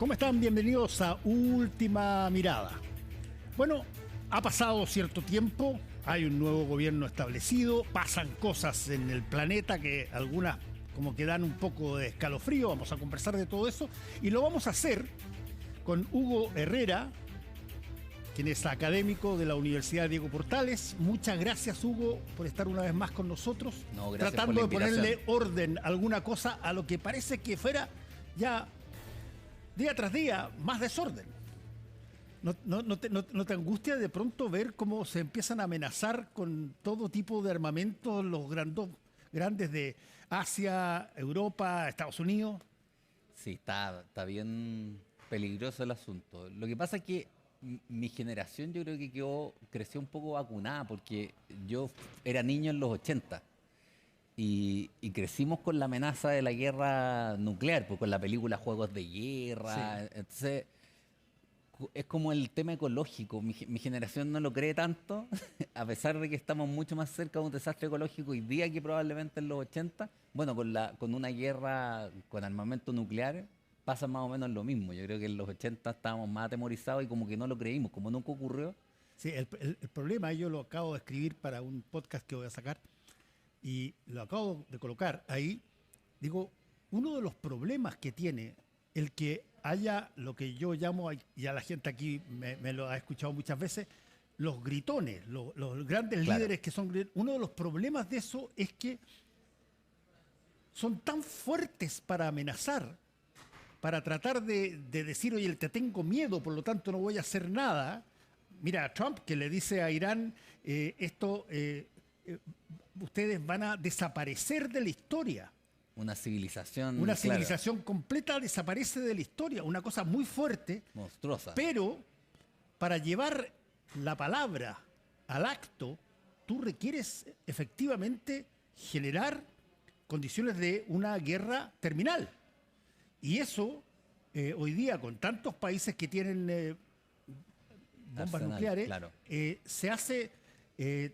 ¿Cómo están? Bienvenidos a Última Mirada. Bueno, ha pasado cierto tiempo, hay un nuevo gobierno establecido, pasan cosas en el planeta que algunas como que dan un poco de escalofrío. Vamos a conversar de todo eso y lo vamos a hacer con Hugo Herrera, quien es académico de la Universidad Diego Portales. Muchas gracias, Hugo, por estar una vez más con nosotros, tratando de ponerle orden a alguna cosa a lo que parece que fuera ya día tras día más desorden. ¿No te angustia de pronto ver cómo se empiezan a amenazar con todo tipo de armamentos los grandes de Asia, Europa, Estados Unidos? Sí, está bien peligroso el asunto. Lo que pasa es que mi generación yo creo que creció un poco vacunada porque yo era niño en los 80 y crecimos con la amenaza de la guerra nuclear, pues con la película Juegos de Guerra. Sí. Entonces, es como el tema ecológico. Mi generación no lo cree tanto, a pesar de que estamos mucho más cerca de un desastre ecológico hoy día que probablemente en los 80. Bueno, con una guerra con armamento nuclear pasa más o menos lo mismo. Yo creo que en los 80 estábamos más atemorizados y como que no lo creímos, como nunca ocurrió. Sí, el problema, yo lo acabo de escribir para un podcast que voy a sacar y lo acabo de colocar ahí. Digo, uno de los problemas que tiene el que haya lo que yo llamo, y ya la gente aquí me lo ha escuchado muchas veces, los gritones, los grandes Claro. líderes que son... Uno de los problemas de eso es que son tan fuertes para amenazar, para tratar de decir, oye, te tengo miedo, por lo tanto no voy a hacer nada. Mira, Trump que le dice a Irán, ustedes van a desaparecer de la historia. Una civilización, Una claro, civilización completa desaparece de la historia, una cosa muy fuerte, monstruosa. pero para llevar la palabra al acto, tú requieres efectivamente generar condiciones de una guerra terminal. Y eso, hoy día, con tantos países que tienen bombas Arsenal, nucleares, claro. se hace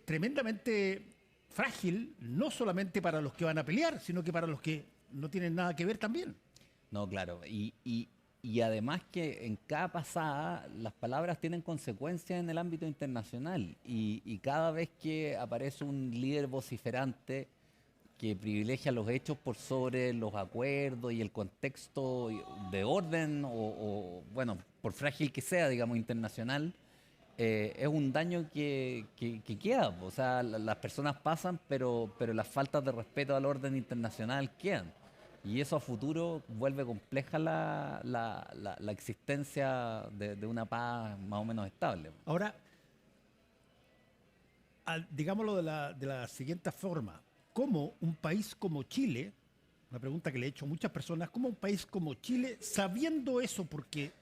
tremendamente frágil, no solamente para los que van a pelear, sino que para los que no tienen nada que ver también. No, claro. Y además que en cada pasada las palabras tienen consecuencias en el ámbito internacional. Y cada vez que aparece un líder vociferante que privilegia los hechos por sobre los acuerdos y el contexto de orden, bueno, por frágil que sea, digamos, internacional, es un daño que queda. O sea, las personas pasan, pero las faltas de respeto al orden internacional quedan. Y eso a futuro vuelve compleja la existencia de una paz más o menos estable. Ahora, digámoslo de la siguiente forma, ¿cómo un país como Chile, una pregunta que le he hecho a muchas personas, cómo un país como Chile, sabiendo eso, porque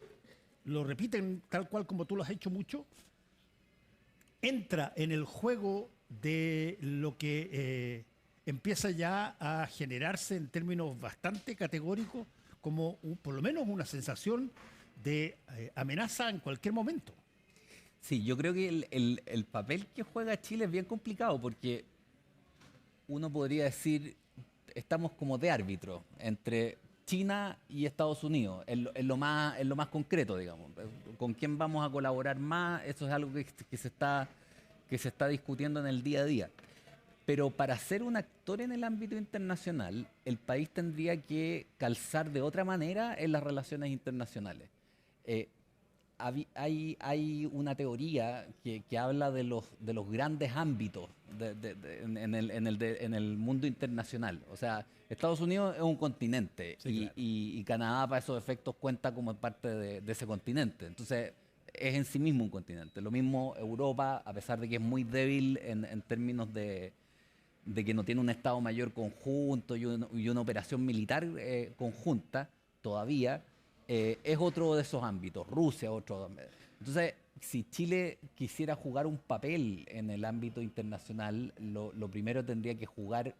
lo repiten tal cual como tú lo has hecho mucho, entra en el juego de lo que empieza ya a generarse en términos bastante categóricos como por lo menos una sensación de amenaza en cualquier momento? Sí, yo creo que el papel que juega Chile es bien complicado porque uno podría decir, estamos como de árbitro entre China y Estados Unidos, en lo más concreto, digamos. ¿Con quién vamos a colaborar más? Eso es algo que se está discutiendo en el día a día. Pero para ser un actor en el ámbito internacional, el país tendría que calzar de otra manera en las relaciones internacionales. Eh, hay una teoría que habla de los grandes ámbitos en el mundo internacional. O sea, Estados Unidos es un continente Sí, claro. y Canadá para esos efectos cuenta como parte de ese continente. Entonces, es en sí mismo un continente. Lo mismo Europa, a pesar de que es muy débil en términos de que no tiene un Estado Mayor conjunto y una operación militar conjunta todavía, es otro de esos ámbitos. Rusia, otro. Entonces, si Chile quisiera jugar un papel en el ámbito internacional, lo primero tendría que jugar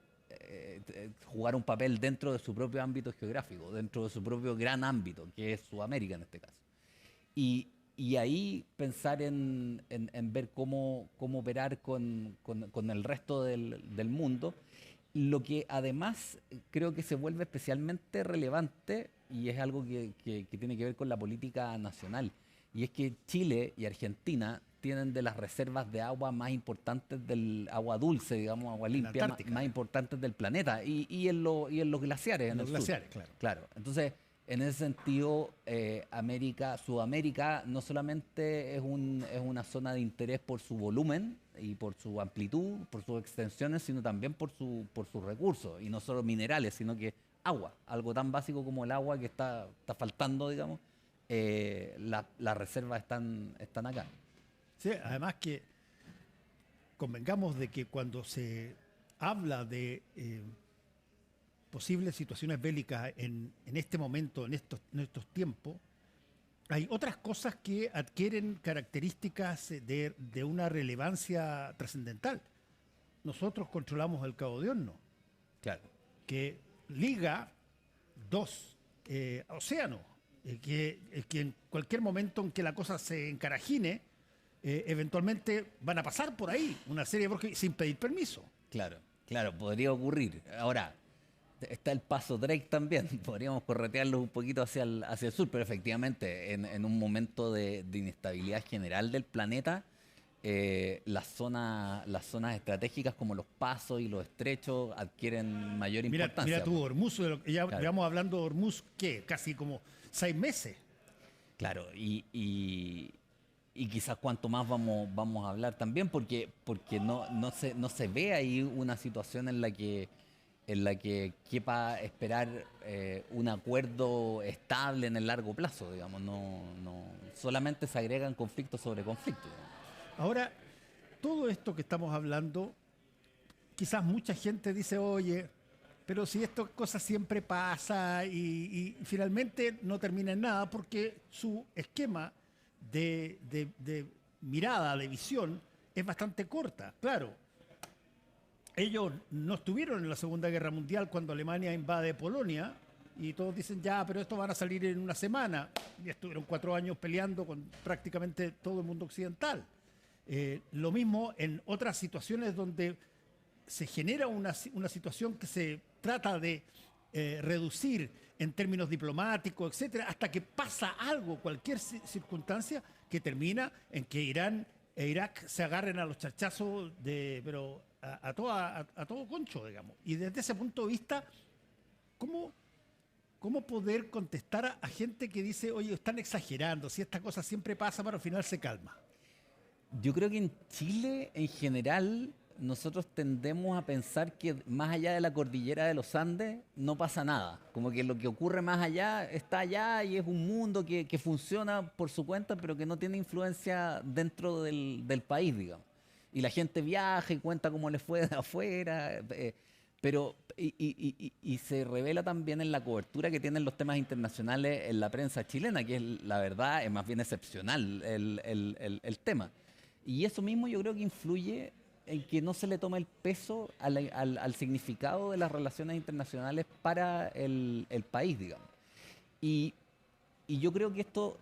un papel dentro de su propio ámbito geográfico, dentro de su propio gran ámbito, que es Sudamérica en este caso. Y ahí pensar en ver cómo operar con el resto del mundo. Lo que además creo que se vuelve especialmente relevante y es algo que tiene que ver con la política nacional, y es que Chile y Argentina tienen de las reservas de agua más importantes del agua dulce, digamos, agua En la limpia, Antártica, más importantes del planeta y en los glaciares en en los el sur. glaciares, claro. Claro, entonces en ese sentido, Sudamérica no solamente es una zona de interés por su volumen y por su amplitud, por sus extensiones, sino también por sus recursos, y no solo minerales, sino que agua, algo tan básico como el agua que está faltando, digamos, las reservas están acá. Sí, además que convengamos de que cuando se habla de posibles situaciones bélicas en este momento, en estos tiempos, hay otras cosas que adquieren características de una relevancia trascendental. Nosotros controlamos el Cabo de Horno, Claro, que liga dos océanos, que en cualquier momento en que la cosa se encarajine, eventualmente van a pasar por ahí una serie de bloques sin pedir permiso. claro, podría ocurrir. Ahora, está el paso Drake también, podríamos corretearlo un poquito hacia el sur, pero efectivamente, en un momento de inestabilidad general del planeta, las zonas estratégicas como los pasos y los estrechos adquieren mayor importancia. Mira tú, Hormuz, ya Claro, llevamos hablando de Hormuz, ¿qué? Casi como 6 meses. claro, y quizás cuanto más vamos a hablar también, porque no se ve ahí una situación en la que quepa esperar un acuerdo estable en el largo plazo, digamos, solamente se agregan conflictos sobre conflictos. Ahora, todo esto que estamos hablando, quizás mucha gente dice, oye, pero si esto cosa siempre pasa y finalmente no termina en nada porque su esquema de mirada, de visión, es bastante corta. Claro, ellos no estuvieron en la Segunda Guerra Mundial cuando Alemania invade Polonia y todos dicen, ya, pero esto van a salir en una semana. Y estuvieron 4 años peleando con prácticamente todo el mundo occidental. Lo mismo en otras situaciones donde se genera una situación que se trata de reducir en términos diplomáticos, etcétera, hasta que pasa algo, cualquier circunstancia que termina en que Irán e Irak se agarren a los charchazos pero a todo concho, digamos. Y desde ese punto de vista, ¿cómo poder contestar a gente que dice, oye, están exagerando, si esta cosa siempre pasa, pero al final se calma? Yo creo que en Chile, en general, nosotros tendemos a pensar que más allá de la cordillera de los Andes no pasa nada. Como que lo que ocurre más allá está allá y es un mundo que funciona por su cuenta, pero que no tiene influencia dentro del país, digamos. Y la gente viaja y cuenta cómo le fue de afuera, y se revela también en la cobertura que tienen los temas internacionales en la prensa chilena, que es, la verdad, es más bien excepcional el tema. Y eso mismo yo creo que influye en que no se le toma el peso al significado de las relaciones internacionales para el país, digamos. Y, y yo creo que esto,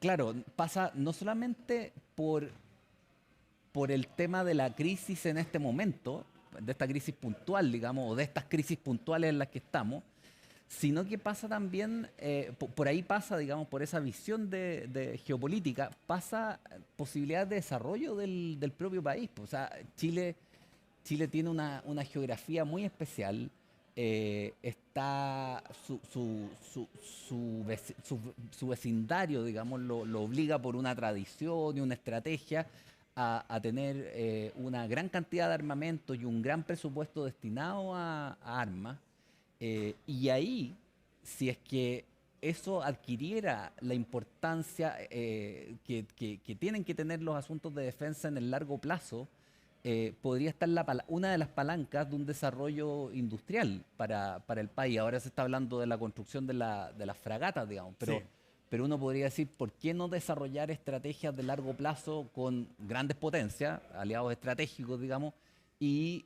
claro, pasa no solamente por el tema de la crisis en este momento, de esta crisis puntual, digamos, o de estas crisis puntuales en las que estamos, sino que pasa también, por ahí pasa, digamos, por esa visión de geopolítica, pasa posibilidades de desarrollo del propio país. O sea, Chile tiene una geografía muy especial, está su vecindario, digamos, lo obliga por una tradición y una estrategia a tener una gran cantidad de armamento y un gran presupuesto destinado a armas. Y ahí, si es que eso adquiriera la importancia que tienen que tener los asuntos de defensa en el largo plazo, podría estar una de las palancas de un desarrollo industrial para el país. Ahora se está hablando de la construcción de las fragatas, digamos, Sí. pero uno podría decir, ¿por qué no desarrollar estrategias de largo plazo con grandes potencias, aliados estratégicos, digamos, y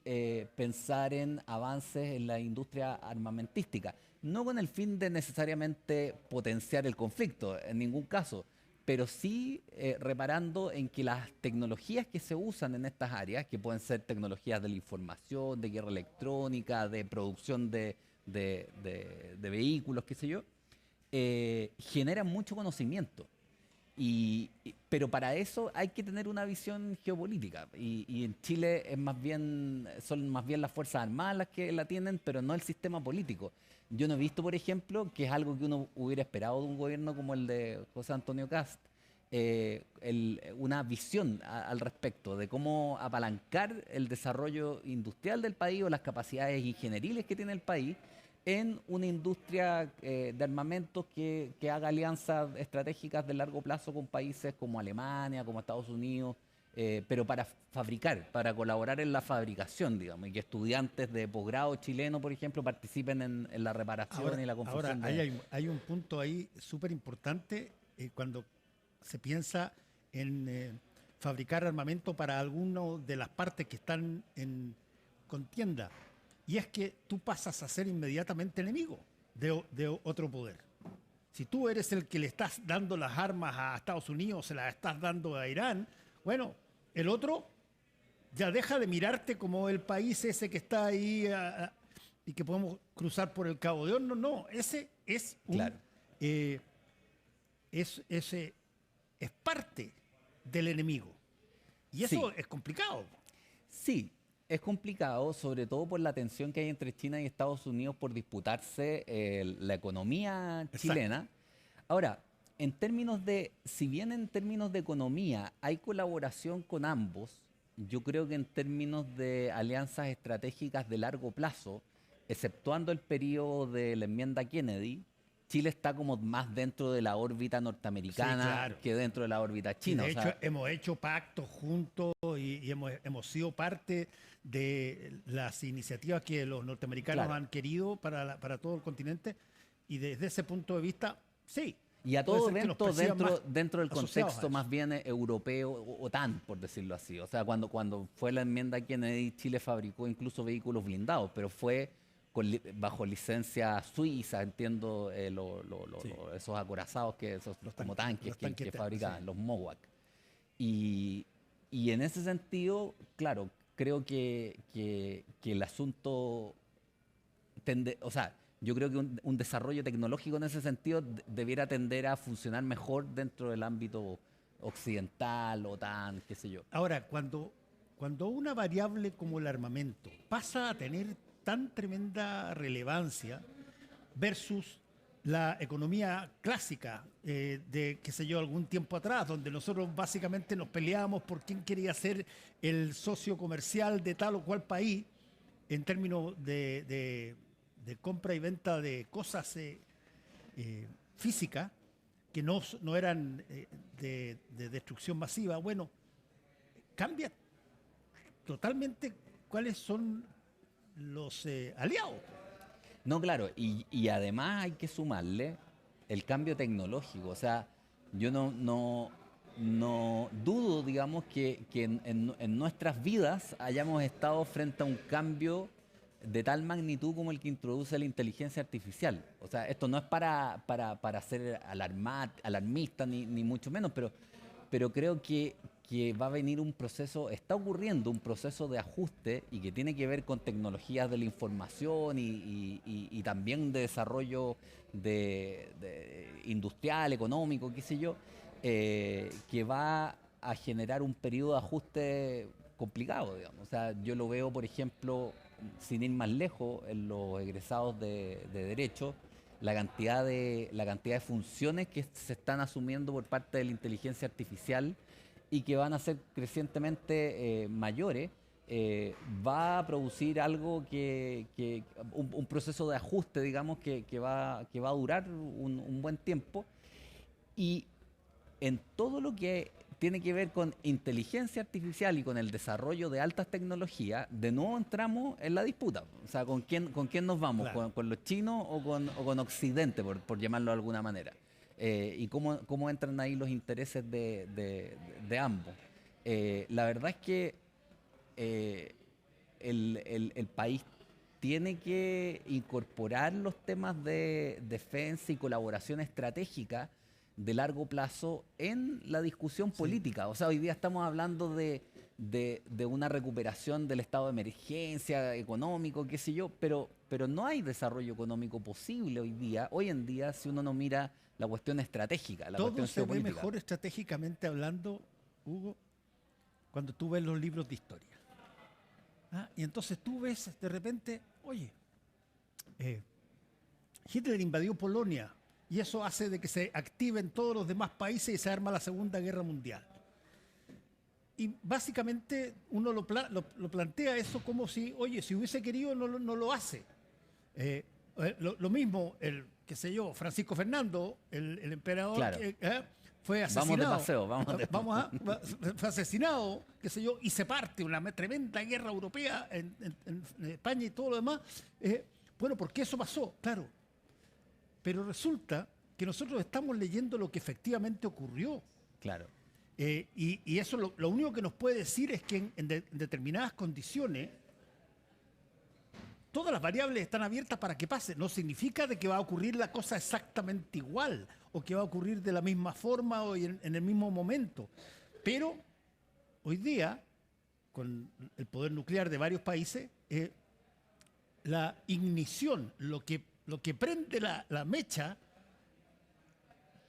pensar en avances en la industria armamentística? No con el fin de necesariamente potenciar el conflicto, en ningún caso, pero sí reparando en que las tecnologías que se usan en estas áreas, que pueden ser tecnologías de la información, de guerra electrónica, de producción de vehículos, qué sé yo, generan mucho conocimiento. Pero para eso hay que tener una visión geopolítica. Y en Chile son más bien las Fuerzas Armadas las que la tienen, pero no el sistema político. Yo no he visto, por ejemplo, que es algo que uno hubiera esperado de un gobierno como el de José Antonio Kast, una visión al respecto de cómo apalancar el desarrollo industrial del país o las capacidades ingenieriles que tiene el país en una industria de armamentos que haga alianzas estratégicas de largo plazo con países como Alemania, como Estados Unidos, pero para fabricar, para colaborar en la fabricación, digamos, y que estudiantes de posgrado chileno, por ejemplo, participen en la reparación y la Ahora construcción hay un punto ahí súper importante cuando se piensa en fabricar armamento para alguna de las partes que están en contienda. Y es que tú pasas a ser inmediatamente enemigo de otro poder. Si tú eres el que le estás dando las armas a Estados Unidos, se las estás dando a Irán, bueno, el otro ya deja de mirarte como el país ese que está ahí y que podemos cruzar por el Cabo de Hornos. No, ese es claro. ese es parte del enemigo. Y eso Sí, es complicado. sí, es complicado, sobre todo por la tensión que hay entre China y Estados Unidos por disputarse la economía Exacto. chilena. Ahora, si bien en términos de economía hay colaboración con ambos, yo creo que en términos de alianzas estratégicas de largo plazo, exceptuando el periodo de la enmienda Kennedy, Chile está como más dentro de la órbita Sí, norteamericana claro. que dentro de la órbita Y china. de O hecho sea, hemos hecho pactos juntos y hemos sido parte de las iniciativas que los norteamericanos claro. han querido para todo el continente. Y desde ese punto de vista, sí, Y a puede todo ser que nos evento perciban más dentro del asociados a contexto eso. más bien europeo, OTAN, por decirlo así. O sea, cuando fue la enmienda Kennedy, Chile fabricó incluso vehículos blindados, pero fue bajo licencia suiza, entiendo, Sí, esos acorazados, esos como tanques los que tanquetas, sí. fabricaban, los MOWAC. Y, y en ese sentido, claro, creo que el asunto o sea, yo creo que un desarrollo tecnológico en ese sentido debiera tender a funcionar mejor dentro del ámbito occidental, OTAN, qué sé yo. Ahora, cuando una variable como el armamento pasa a tener tan tremenda relevancia versus la economía clásica de, qué sé yo, algún tiempo atrás, donde nosotros básicamente nos peleábamos por quién quería ser el socio comercial de tal o cual país en términos de compra y venta de cosas físicas que no eran de destrucción masiva. Bueno, cambia totalmente cuáles son los aliados. No, claro, y además hay que sumarle el cambio tecnológico. O sea, yo no dudo, digamos, que en nuestras vidas hayamos estado frente a un cambio de tal magnitud como el que introduce la inteligencia artificial. O sea, esto no es para ser alarmista ni mucho menos, pero creo que va a venir un proceso, está ocurriendo un proceso de ajuste y que tiene que ver con tecnologías de la información y también de desarrollo industrial, económico, qué sé yo, que va a generar un periodo de ajuste complicado, digamos. O sea, yo lo veo, por ejemplo, sin ir más lejos, en los egresados de Derecho, la cantidad de funciones que se están asumiendo por parte de la inteligencia artificial y que van a ser crecientemente mayores, va a producir algo un proceso de ajuste, digamos, que va a durar un buen tiempo. Y en todo lo que tiene que ver con inteligencia artificial y con el desarrollo de altas tecnologías, de nuevo entramos en la disputa. O sea, ¿con quién nos vamos? Claro. ¿Con los chinos o con Occidente, por llamarlo de alguna manera? Y cómo entran ahí los intereses de ambos. La verdad es que el país tiene que incorporar los temas de defensa y colaboración estratégica de largo plazo en la discusión política. O sea, hoy día estamos hablando de una recuperación del estado de emergencia económico, qué sé yo, pero no hay desarrollo económico posible hoy en día, si uno no mira la cuestión estratégica, la Todo cuestión se ve geopolítica. mejor estratégicamente hablando, Hugo, cuando tú ves los libros de historia. Y entonces tú ves de repente, oye, Hitler invadió Polonia y eso hace de que se activen todos los demás países y se arma la Segunda Guerra Mundial. Y básicamente uno lo plantea eso como si, oye, si hubiese querido no lo hace. Lo mismo, qué sé yo, Francisco Fernando, el emperador, Claro. fue asesinado. Vamos de paseo. Fue asesinado, qué sé yo, y se parte una tremenda guerra europea en España y todo lo demás. Bueno, ¿por qué eso pasó? Claro. Pero resulta que nosotros estamos leyendo lo que efectivamente ocurrió. Claro. Y eso lo único que nos puede decir es que en determinadas condiciones todas las variables están abiertas para que pase. No significa de que va a ocurrir la cosa exactamente igual o que va a ocurrir de la misma forma o en el mismo momento. Pero hoy día, con el poder nuclear de varios países, la ignición, lo que prende la mecha,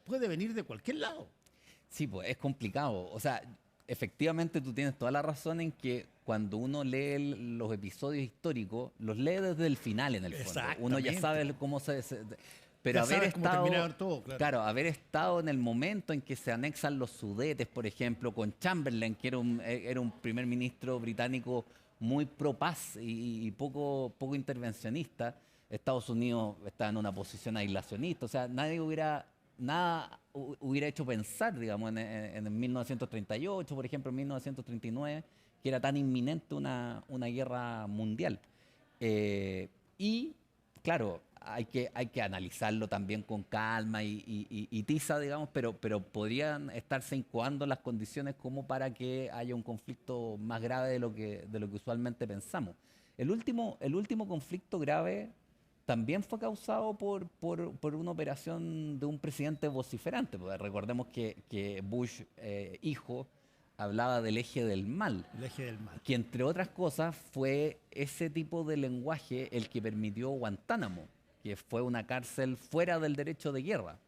puede venir de cualquier lado. Sí, pues es complicado. O sea, efectivamente tú tienes toda la razón en que cuando uno lee los episodios históricos, los lee desde el final en el fondo. Uno ya sabe cómo pero ya haber estado, todo, claro, haber estado en el momento en que se anexan los Sudetes, por ejemplo, con Chamberlain, que era un primer ministro británico muy pro paz y poco intervencionista. Estados Unidos estaba en una posición aislacionista, o sea, nada hubiera hecho pensar, digamos, en 1938, por ejemplo, en 1939, que era tan inminente una guerra mundial. Y, claro, hay que analizarlo también con calma y tiza, digamos, pero podrían estarse incoando las condiciones como para que haya un conflicto más grave de lo que usualmente pensamos. El último conflicto grave también fue causado por una operación de un presidente vociferante, porque recordemos que Bush, hijo, hablaba del eje del mal. El eje del mal. Que entre otras cosas fue ese tipo de lenguaje el que permitió Guantánamo, que fue una cárcel fuera del derecho de guerra,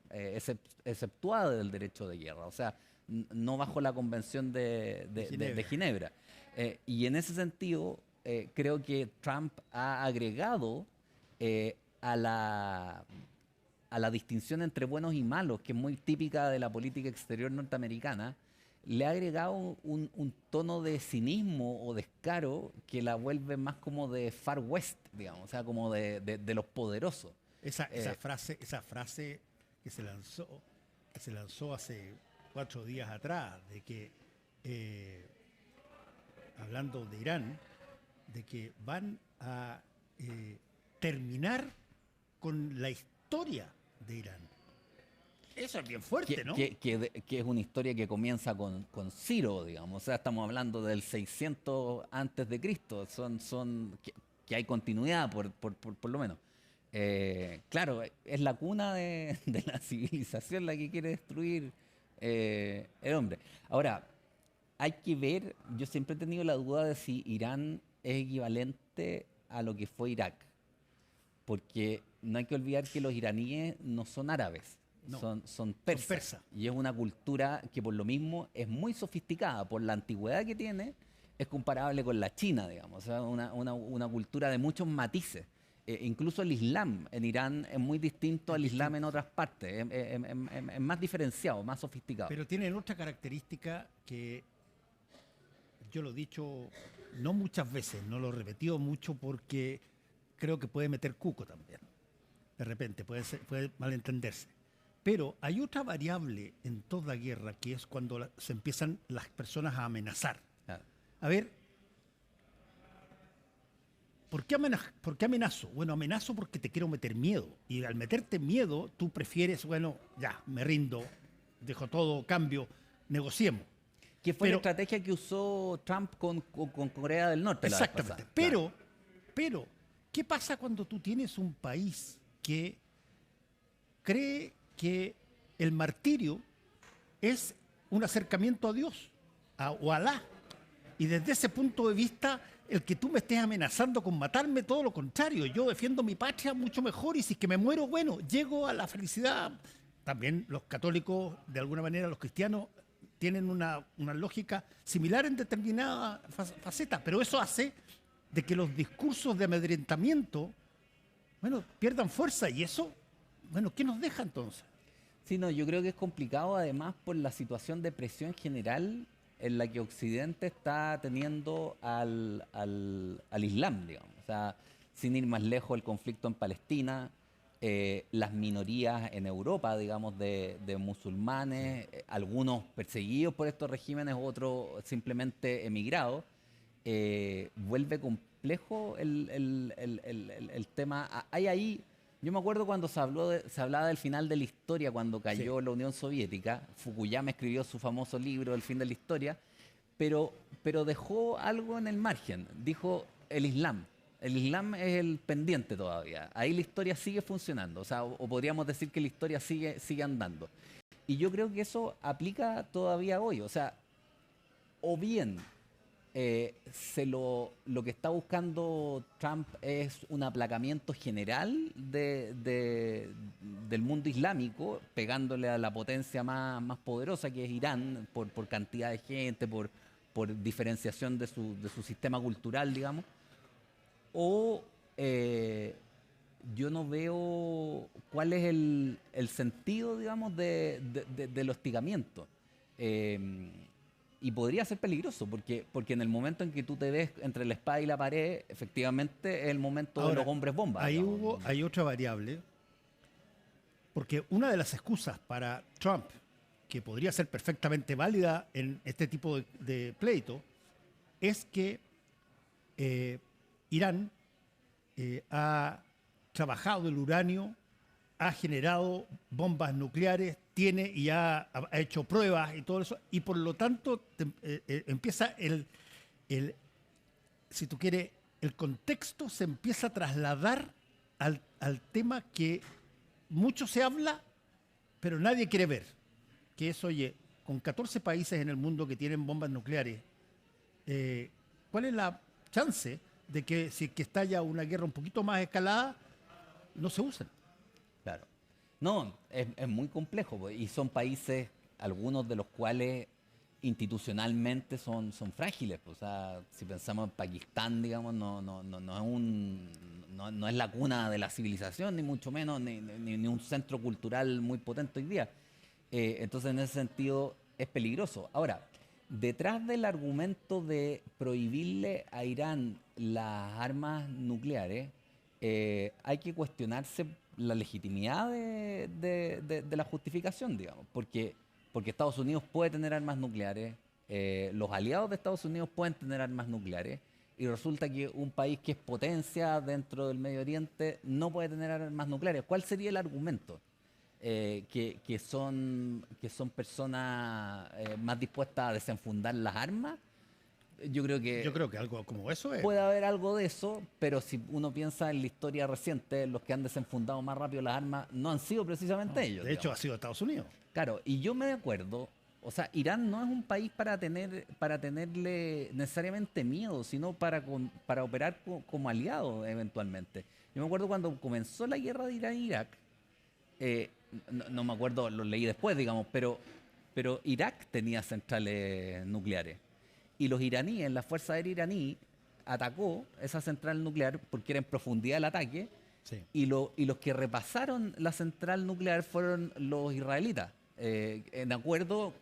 exceptuada del derecho de guerra, o sea, no bajo la Convención de Ginebra. Y en ese sentido, creo que Trump ha agregado a la distinción entre buenos y malos, que es muy típica de la política exterior norteamericana, le ha agregado un tono de cinismo o descaro que la vuelve más como de Far West, digamos, o sea, como de los poderosos. Esa frase que se lanzó hace 4 días atrás, de que, hablando de Irán, de que van a terminar con la historia de Irán. Eso es bien fuerte, ¿no? Que es una historia que comienza con Ciro, digamos. O sea, estamos hablando del 600 antes de Cristo. Que hay continuidad, por lo menos. Claro, es la cuna de la civilización la que quiere destruir el hombre. Ahora, hay que ver, yo siempre he tenido la duda de si Irán es equivalente a lo que fue Irak. Porque no hay que olvidar que los iraníes no son árabes. No, son persas. Y es una cultura que por lo mismo es muy sofisticada. Por la antigüedad que tiene, es comparable con la China, digamos. O sea, una cultura de muchos matices. Incluso el Islam en Irán es muy distinto al Islam en otras partes. Es más diferenciado, más sofisticado. Pero tienen otra característica que yo lo he dicho no muchas veces, no lo he repetido mucho porque creo que puede meter cuco también. De repente, puede malentenderse. Pero hay otra variable en toda guerra que es cuando se empiezan las personas a amenazar. A ver, ¿por qué amenazo? Bueno, amenazo porque te quiero meter miedo. Y al meterte miedo, tú prefieres, bueno, ya, me rindo, dejo todo, cambio, negociemos. Que fue la estrategia que usó Trump con Corea del Norte. Exactamente. Pero, ¿qué pasa cuando tú tienes un país que cree que el martirio es un acercamiento a Dios o a Alá. Y desde ese punto de vista, el que tú me estés amenazando con matarme, todo lo contrario. Yo defiendo mi patria mucho mejor y si es que me muero, bueno, llego a la felicidad. También los católicos, de alguna manera, los cristianos, tienen una lógica similar en determinada faceta, pero eso hace de que los discursos de amedrentamiento, bueno, pierdan fuerza y eso, bueno, ¿qué nos deja entonces? Sí, no, yo creo que es complicado además por la situación de presión general en la que Occidente está teniendo al Islam, digamos. O sea, sin ir más lejos, el conflicto en Palestina, las minorías en Europa, digamos, de musulmanes, algunos perseguidos por estos regímenes, otros simplemente emigrados, vuelve complejo el tema. Hay ahí, yo me acuerdo cuando se hablaba del final de la historia, cuando cayó la Unión Soviética. Fukuyama escribió su famoso libro El fin de la historia, pero dejó algo en el margen. Dijo el Islam. El Islam es el pendiente todavía. Ahí la historia sigue funcionando. O sea, o podríamos decir que la historia sigue andando. Y yo creo que eso aplica todavía hoy. O sea, o bien lo que está buscando Trump es un aplacamiento general del mundo islámico, pegándole a la potencia más poderosa que es Irán, por cantidad de gente, por diferenciación de su sistema cultural, digamos. O yo no veo cuál es el sentido, digamos, del hostigamiento. Eh, y podría ser peligroso, porque en el momento en que tú te ves entre la espada y la pared, efectivamente es el momento de Ahora, los hombres bombas. ahí Digamos. hay otra variable, porque una de las excusas para Trump, que podría ser perfectamente válida en este tipo de pleito, es que Irán ha trabajado el uranio, ha generado bombas nucleares, tiene y ha hecho pruebas y todo eso, y por lo tanto empieza si tú quieres, el contexto se empieza a trasladar al tema que mucho se habla, pero nadie quiere ver, que es, oye, con 14 países en el mundo que tienen bombas nucleares, ¿cuál es la chance de que si que estalla una guerra un poquito más escalada, no se usen? Claro. No, es muy complejo, pues, y son países, algunos de los cuales institucionalmente son frágiles. Pues. O sea, si pensamos en Pakistán, digamos, no es la cuna de la civilización, ni mucho menos, ni un centro cultural muy potente hoy día. Entonces, en ese sentido, es peligroso. Ahora, detrás del argumento de prohibirle a Irán las armas nucleares, hay que cuestionarse la legitimidad de la justificación, digamos, porque Estados Unidos puede tener armas nucleares, los aliados de Estados Unidos pueden tener armas nucleares, y resulta que un país que es potencia dentro del Medio Oriente no puede tener armas nucleares. ¿Cuál sería el argumento? Que son personas más dispuestas a desenfundar las armas. Yo creo que Algo como eso es. puede haber algo de eso, pero si uno piensa en la historia reciente, los que han desenfundado más rápido las armas no han sido precisamente ellos. De hecho, Digamos. ha sido Estados Unidos. Claro, y yo me acuerdo, o sea, Irán no es un país para tenerle necesariamente miedo, sino para operar como aliado eventualmente. Yo me acuerdo cuando comenzó la guerra de Irán-Irak, no me acuerdo, lo leí después, digamos, pero Irak tenía centrales nucleares. Y los iraníes, la Fuerza Aérea iraní, atacó esa central nuclear porque era en profundidad el ataque. Sí. Y los que repasaron la central nuclear fueron los israelitas, en acuerdo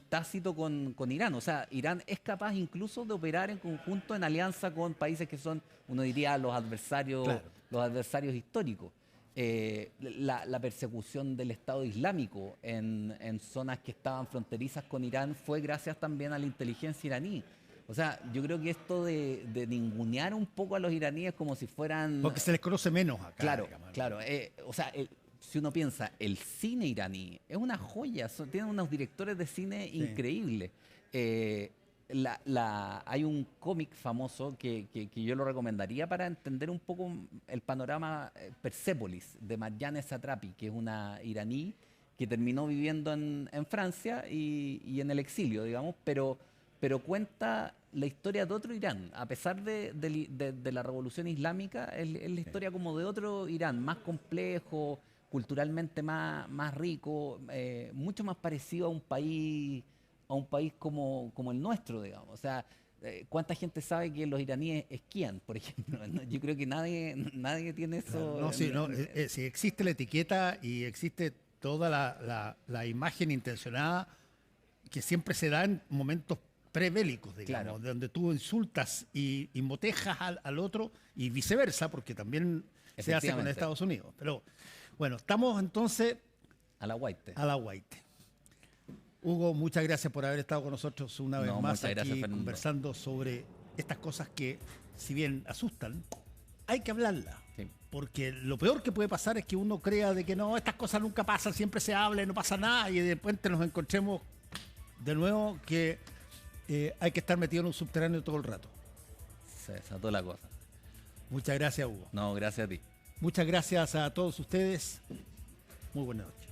tácito con Irán. O sea, Irán es capaz incluso de operar en conjunto, en alianza con países que son, uno diría, los adversarios, Claro. los adversarios históricos. La persecución del Estado Islámico en zonas que estaban fronterizas con Irán fue gracias también a la inteligencia iraní. O sea, yo creo que esto de ningunear un poco a los iraníes como si fueran... Porque se les conoce menos acá. Claro, digamos. claro. O sea, si uno piensa, el cine iraní es una joya, tienen unos directores de cine increíbles. Hay un cómic famoso que yo lo recomendaría para entender un poco el panorama, Persépolis, de Marjane Satrapi, que es una iraní que terminó viviendo en Francia y en el exilio, digamos, pero cuenta la historia de otro Irán. A pesar de la revolución islámica, es la historia como de otro Irán, más complejo, culturalmente más rico, mucho más parecido a un país como el nuestro, digamos. O sea, ¿cuánta gente sabe que los iraníes esquían, por ejemplo? Yo creo que nadie tiene eso. No, sí, no, sí, existe la etiqueta y existe toda la imagen intencionada que siempre se da en momentos prebélicos, digamos, Claro. donde tú insultas y motejas al otro y viceversa, porque también se hace con Efectivamente. Estados Unidos. Pero bueno, estamos entonces A la White. a la Guaite. Hugo, muchas gracias por haber estado con nosotros una vez No, más muchas gracias, aquí Fernando. conversando sobre estas cosas que, si bien asustan, hay que hablarlas. Sí. Porque lo peor que puede pasar es que uno crea de que no, estas cosas nunca pasan, siempre se habla y no pasa nada, y de repente nos encontremos de nuevo que hay que estar metido en un subterráneo todo el rato. Se desató la cosa. Muchas gracias, Hugo. No, gracias a ti. Muchas gracias a todos ustedes. Muy buenas noches.